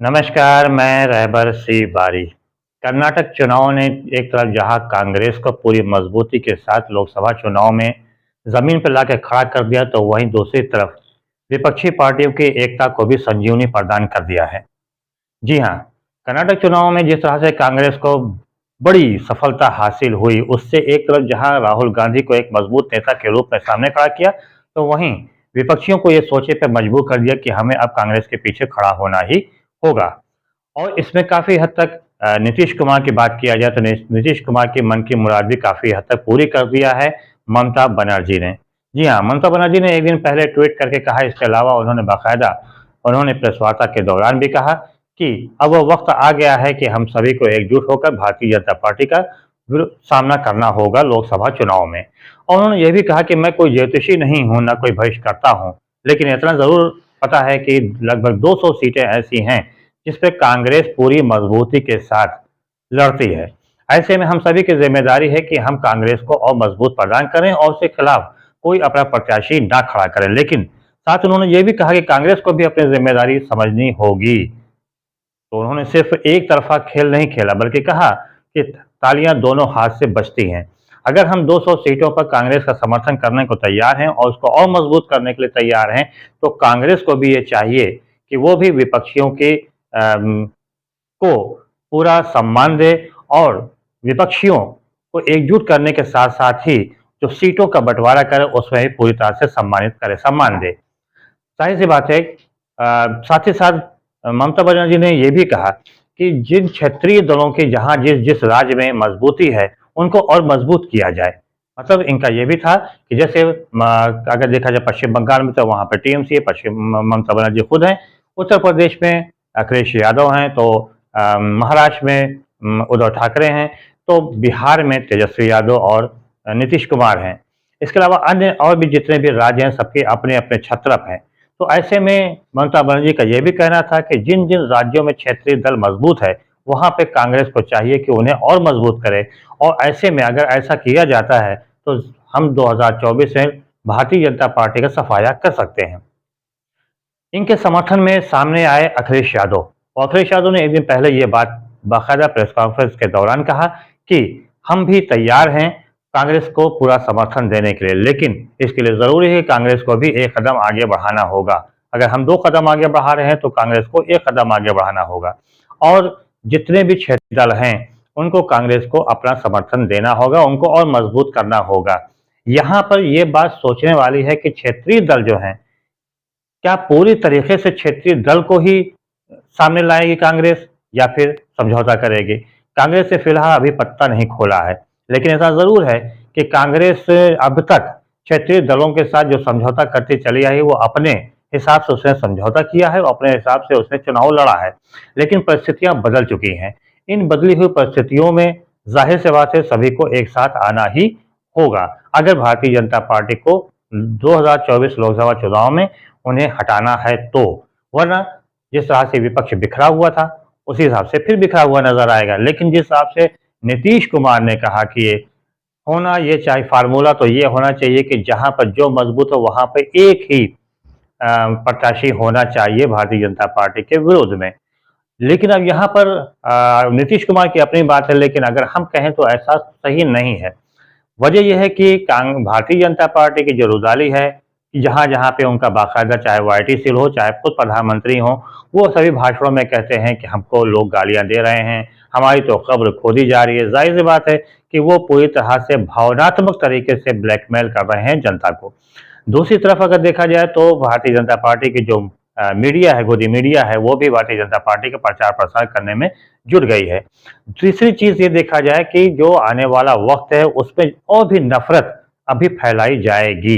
नमस्कार, मैं रहबर सी बारी। कर्नाटक चुनाव ने एक तरफ जहां कांग्रेस को पूरी मजबूती के साथ लोकसभा चुनाव में जमीन पर लाकर खड़ा कर दिया, तो वहीं दूसरी तरफ विपक्षी पार्टियों की एकता को भी संजीवनी प्रदान कर दिया है। जी हाँ, कर्नाटक चुनाव में जिस तरह से कांग्रेस को बड़ी सफलता हासिल हुई, उससे एक तरफ जहां राहुल गांधी को एक मजबूत नेता के रूप में सामने खड़ा किया, तो वहीं विपक्षियों को ये सोचे पे मजबूर कर दिया कि हमें अब कांग्रेस के पीछे खड़ा होना ही होगा। और इसमें काफ़ी हद तक नीतीश कुमार की बात किया जाए तो नीतीश कुमार की मन की मुराद भी काफ़ी हद तक पूरी कर दिया है ममता बनर्जी ने। जी हाँ, ममता बनर्जी ने एक दिन पहले ट्वीट करके कहा, इसके अलावा उन्होंने बाकायदा उन्होंने प्रेस वार्ता के दौरान भी कहा कि अब वो वक्त आ गया है कि हम सभी को एकजुट होकर भारतीय जनता पार्टी का सामना करना होगा लोकसभा चुनाव में। और उन्होंने ये भी कहा कि मैं कोई ज्योतिषी नहीं हूँ, ना कोई भविष्यकर्ता हूँ, लेकिन इतना ज़रूर पता है कि लगभग 200 सीटें ऐसी हैं जिस पे कांग्रेस पूरी मजबूती के साथ लड़ती है। ऐसे में हम सभी की जिम्मेदारी है कि हम कांग्रेस को और मजबूत प्रदान करें और उसके खिलाफ कोई अपना प्रत्याशी ना खड़ा करें। लेकिन साथ उन्होंने ये भी कहा कि कांग्रेस को भी अपनी जिम्मेदारी समझनी होगी। तो उन्होंने सिर्फ एक तरफा खेल नहीं खेला, बल्कि कहा कि तालियां दोनों हाथ से बजती हैं। अगर हम 200 सीटों पर कांग्रेस का समर्थन करने को तैयार हैं और उसको और मजबूत करने के लिए तैयार हैं, तो कांग्रेस को भी ये चाहिए कि वो भी विपक्षियों के को पूरा सम्मान दे और विपक्षियों को एकजुट करने के साथ साथ ही जो सीटों का बंटवारा करे उसमें भी पूरी तरह से सम्मानित करे, सम्मान दे। जाहिर सी बात है, साथ ही साथ ममता बनर्जी ने यह भी कहा कि जिन क्षेत्रीय दलों की जहां जिस जिस राज्य में मजबूती है, उनको और मजबूत किया जाए। मतलब इनका यह भी था कि जैसे अगर देखा जाए पश्चिम बंगाल में, तो वहां पर टीएमसी है, पश्चिम ममता बनर्जी खुद हैं। उत्तर प्रदेश में अखिलेश यादव हैं, तो महाराष्ट्र में उद्धव ठाकरे हैं, तो बिहार में तेजस्वी यादव और नीतीश कुमार हैं। इसके अलावा अन्य और भी जितने भी राज्य हैं, सबके अपने अपने छत्रप हैं। तो ऐसे में ममता बनर्जी का यह भी कहना था कि जिन जिन राज्यों में क्षेत्रीय दल मजबूत है, वहां पे कांग्रेस को चाहिए कि उन्हें और मजबूत करे। और ऐसे में अगर ऐसा किया जाता है, तो हम 2024 में भारतीय जनता पार्टी का सफाया कर सकते हैं। इनके समर्थन में सामने आए अखिलेश यादव, और अखिलेश यादव ने एक दिन पहले ये बात बाकायदा प्रेस कॉन्फ्रेंस के दौरान कहा कि हम भी तैयार हैं कांग्रेस को पूरा समर्थन देने के लिए, लेकिन इसके लिए ज़रूरी है कांग्रेस को भी एक कदम आगे बढ़ाना होगा। अगर हम 2 कदम आगे बढ़ा रहे हैं, तो कांग्रेस को 1 कदम आगे बढ़ाना होगा। और जितने भी क्षेत्रीय दल हैं, उनको कांग्रेस को अपना समर्थन देना होगा, उनको और मजबूत करना होगा। यहाँ पर यह बात सोचने वाली है कि क्षेत्रीय दल जो हैं, क्या पूरी तरीके से क्षेत्रीय दल को ही सामने लाएगी कांग्रेस, या फिर समझौता करेगी? कांग्रेस से फिलहाल अभी पत्ता नहीं खोला है, लेकिन ऐसा जरूर है कि कांग्रेस अब तक क्षेत्रीय दलों के साथ जो समझौता करती चली आई है, वो अपने हिसाब से उसने समझौता किया है, अपने हिसाब से उसने चुनाव लड़ा है। लेकिन परिस्थितियां बदल चुकी हैं। इन बदली हुई परिस्थितियों में जाहिर सी बात है सभी को एक साथ आना ही होगा, अगर भारतीय जनता पार्टी को 2024 लोकसभा चुनाव में उन्हें हटाना है तो। वरना जिस तरह से विपक्ष बिखरा हुआ था, उसी हिसाब से फिर बिखरा हुआ नजर आएगा। लेकिन जिस हिसाब से नीतीश कुमार ने कहा कि ये होना, ये चाहे फार्मूला तो ये होना चाहिए कि जहां पर जो मजबूत हो वहां पर एक ही प्रत्याशी होना चाहिए भारतीय जनता पार्टी के विरोध में। लेकिन अब यहाँ पर नीतीश कुमार की अपनी बात है, लेकिन अगर हम कहें तो ऐसा सही नहीं है। वजह यह है कि भारतीय जनता पार्टी की जो रुदाली है, जहाँ जहाँ पे उनका बाकायदा, चाहे वो आईटी सेल हो, चाहे खुद प्रधानमंत्री हो, वो सभी भाषणों में कहते हैं कि हमको लोग गालियां दे रहे हैं, हमारी तो कब्र खोदी जा रही है। जाहिर सी बात है कि वो पूरी तरह से भावनात्मक तरीके से ब्लैकमेल कर रहे हैं जनता को। दूसरी तरफ अगर देखा जाए तो भारतीय जनता पार्टी की जो मीडिया है, गोदी मीडिया है, वो भी भारतीय जनता पार्टी का प्रचार प्रसार करने में जुट गई है। तीसरी चीज ये देखा जाए कि जो आने वाला वक्त है, उसमें और भी नफरत अभी फैलाई जाएगी,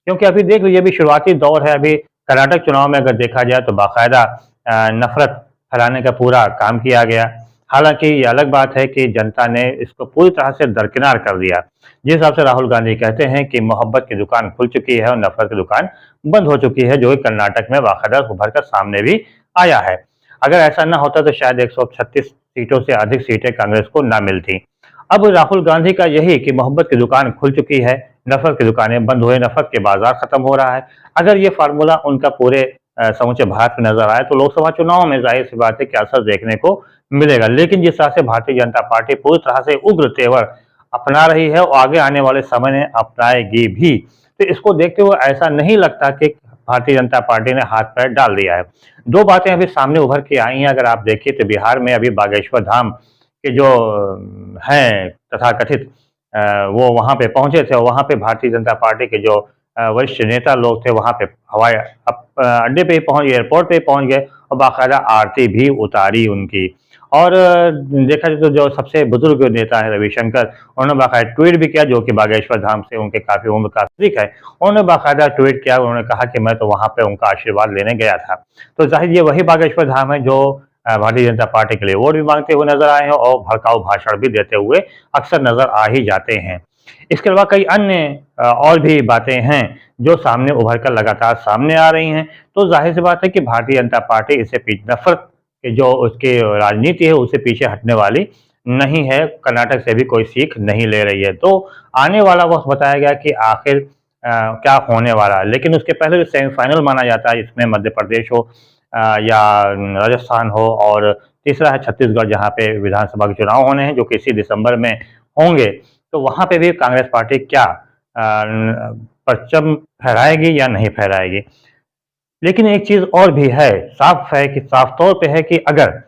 क्योंकि अभी देख लीजिए, अभी शुरुआती दौर है। अभी कर्नाटक चुनाव में अगर देखा जाए तो बाकायदा नफरत फैलाने का पूरा काम किया गया। हालांकि ये अलग बात है कि जनता ने इसको पूरी तरह से दरकिनार कर दिया। जिस हिसाब से राहुल गांधी कहते हैं कि मोहब्बत की दुकान खुल चुकी है और नफरत की दुकान बंद हो चुकी है, जो कि कर्नाटक में बाकायदा उभर कर सामने भी आया है। अगर ऐसा ना होता तो शायद 136 सीटों से अधिक सीटें कांग्रेस को ना मिलती। अब राहुल गांधी का यही कि मोहब्बत की दुकान खुल चुकी है, नफरत की दुकानें बंद हुए, नफरत के बाजार खत्म हो रहा है। अगर ये फार्मूला उनका पूरे समूचे भारत में नजर आए तो लोकसभा चुनाव में जाहिर सी बात है कि असर देखने को मिलेगा। लेकिन जिस तरह से भारतीय जनता पार्टी पूरी तरह से उग्र तेवर अपना रही है और आगे आने वाले समय में अपनाएगी भी, तो इसको देखते हुए ऐसा नहीं लगता कि भारतीय जनता पार्टी ने हाथ पैर डाल दिया है। दो बातें अभी सामने उभर के आई हैं, अगर आप देखिए तो बिहार में अभी बागेश्वर धाम के जो हैं तथाकथित वो वहाँ पे पहुंचे थे और वहाँ पे भारतीय जनता पार्टी के जो वरिष्ठ नेता लोग थे वहाँ पे हवाई अड्डे पे ही पहुंच गए, एयरपोर्ट पे ही पहुंच गए और बाकायदा आरती भी उतारी उनकी। और देखा जाए तो जो सबसे बुजुर्ग नेता है रविशंकर, उन्होंने बाकायदा ट्वीट भी किया, जो कि बागेश्वर धाम से उनके काफी उम्र का नजदीक है। उन्होंने बाकायदा ट्वीट किया, उन्होंने कहा कि मैं तो वहाँ पे उनका आशीर्वाद लेने गया था। तो जाहिर ये वही बागेश्वर धाम है जो भारतीय जनता पार्टी के लिए वोट भी मांगते हुए नजर आए हैं और भड़काऊ भाषण भी देते हुए अक्सर नजर आ ही जाते हैं। इसके अलावा कई अन्य और भी बातें हैं जो सामने उभर कर लगातार सामने आ रही हैं। तो जाहिर सी बात है कि भारतीय जनता पार्टी इसे नफरत के जो उसकी राजनीति है उसे पीछे हटने वाली नहीं है, कर्नाटक से भी कोई सीख नहीं ले रही है। तो आने वाला वक्त बताया गया कि आखिर क्या होने वाला है, लेकिन उसके पहले जो सेमीफाइनल माना जाता है इसमें मध्य प्रदेश हो या राजस्थान हो और तीसरा है छत्तीसगढ़ जहाँ पे विधानसभा के चुनाव होने हैं जो कि इसी दिसंबर में होंगे। तो वहाँ पे भी कांग्रेस पार्टी क्या परचम फहराएगी या नहीं फहराएगी। लेकिन एक चीज और भी है, साफ है कि साफ तौर पे है कि अगर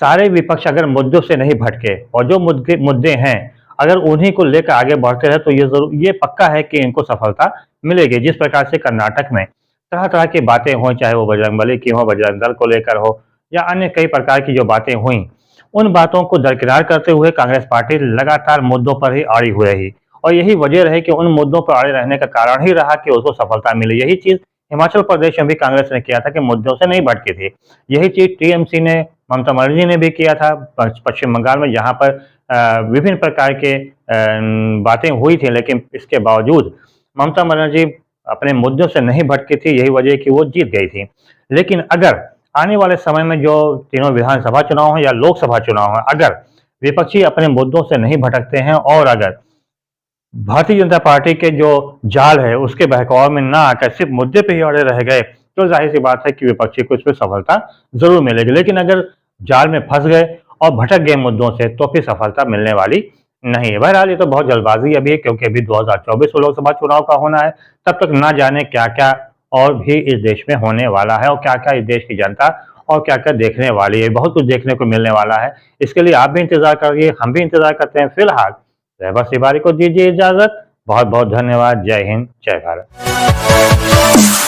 सारे विपक्ष अगर मुद्दों से नहीं भटके और जो मुद्दे हैं अगर उन्हीं को लेकर आगे बढ़ते रहे तो ये पक्का है कि इनको सफलता मिलेगी। जिस प्रकार से कर्नाटक में तरह तरह की बातें हुई, चाहे वो बजरंगबली की हो, बजरंग दल को लेकर हो या अन्य कई प्रकार की जो बातें हुई, उन बातों को दरकिनार करते हुए कांग्रेस पार्टी लगातार मुद्दों पर ही अड़ी हुई रही और यही वजह रही कि उन मुद्दों पर अड़े रहने का कारण ही रहा कि उसको सफलता मिली। यही चीज हिमाचल प्रदेश में भी कांग्रेस ने किया था कि मुद्दों से नहीं भटकी थी। यही चीज टीएमसी ने, ममता बनर्जी ने भी किया था पश्चिम बंगाल में, जहां पर विभिन्न प्रकार के बातें हुई थी, लेकिन इसके बावजूद ममता बनर्जी अपने मुद्दों से नहीं भटकी थी। यही वजह कि वो जीत गई थी। लेकिन अगर आने वाले समय में जो तीनों विधानसभा चुनाव है या लोकसभा चुनाव है, अगर विपक्षी अपने मुद्दों से नहीं भटकते हैं और अगर भारतीय जनता पार्टी के जो जाल है उसके बहकाव में ना आकर सिर्फ मुद्दे पे ही अड़े रह गए तो जाहिर सी बात है कि विपक्षी को इसमें सफलता जरूर मिलेगी। लेकिन अगर जाल में फंस गए और भटक गए मुद्दों से तो फिर सफलता मिलने वाली नहीं है। बहरहाल ये तो बहुत जल्दबाजी अभी है क्योंकि अभी 2024 लोकसभा चुनाव का होना है। तब तक ना जाने क्या क्या और भी इस देश में होने वाला है और क्या क्या इस देश की जनता और क्या क्या देखने वाली है। बहुत कुछ देखने को मिलने वाला है। इसके लिए आप भी इंतजार करिए, हम भी इंतजार करते हैं। फिलहाल रहबर सिबारी को दीजिए इजाजत। बहुत बहुत धन्यवाद। जय हिंद, जय भारत।